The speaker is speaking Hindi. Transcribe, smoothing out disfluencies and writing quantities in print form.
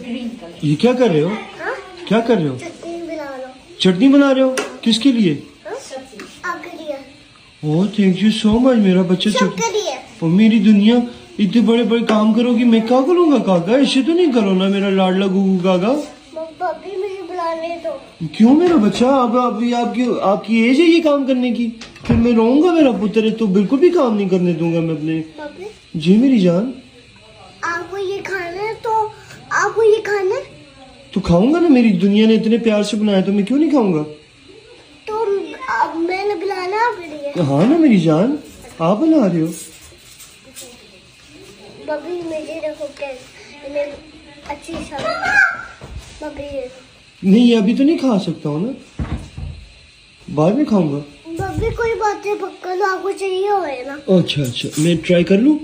Green colour. ये क्या कर रहे हो? हाँ? क्या कर रहे हो? चटनी बना लो। चटनी बना रहे हो? किसके लिए? आपके लिए। Oh thank you so much मेरा बच्चा। सबके लिए। और मेरी दुनिया इतने बड़े बड़े काम करोगी, मैं क्या करूँगा काका? ऐसे तो नहीं करो ना मेरा लाडला गुगू काका। भाभी मुझे बुलाने दो। क्यों मेरा बच्चा? अब अभी आपकी एज है ये काम करने की? फिर मैं रहूंगा मेरा पुत्र है तो बिल्कुल भी काम नहीं करने दूंगा मैं अपने। भाभी जी मेरी जान। आपको ये खाना है तो आपको ये खाना है तो खाऊंगा ना, मेरी दुनिया ने इतने प्यार से बनाया तो मैं क्यों नहीं खाऊंगा? तो अब मैंने बुलाना आपके लिए। हाँ ना मेरी जान, आप बना रहे हो। भाभी मुझे देखो कैसे अच्छी भाभी नहीं अभी तो नहीं खा सकता हूँ ना, बाद में खाऊंगा। भाभी कोई बात नहीं, पक्का तो आपको चाहिए होगा ना। अच्छा मैं ट्राई कर लूँ।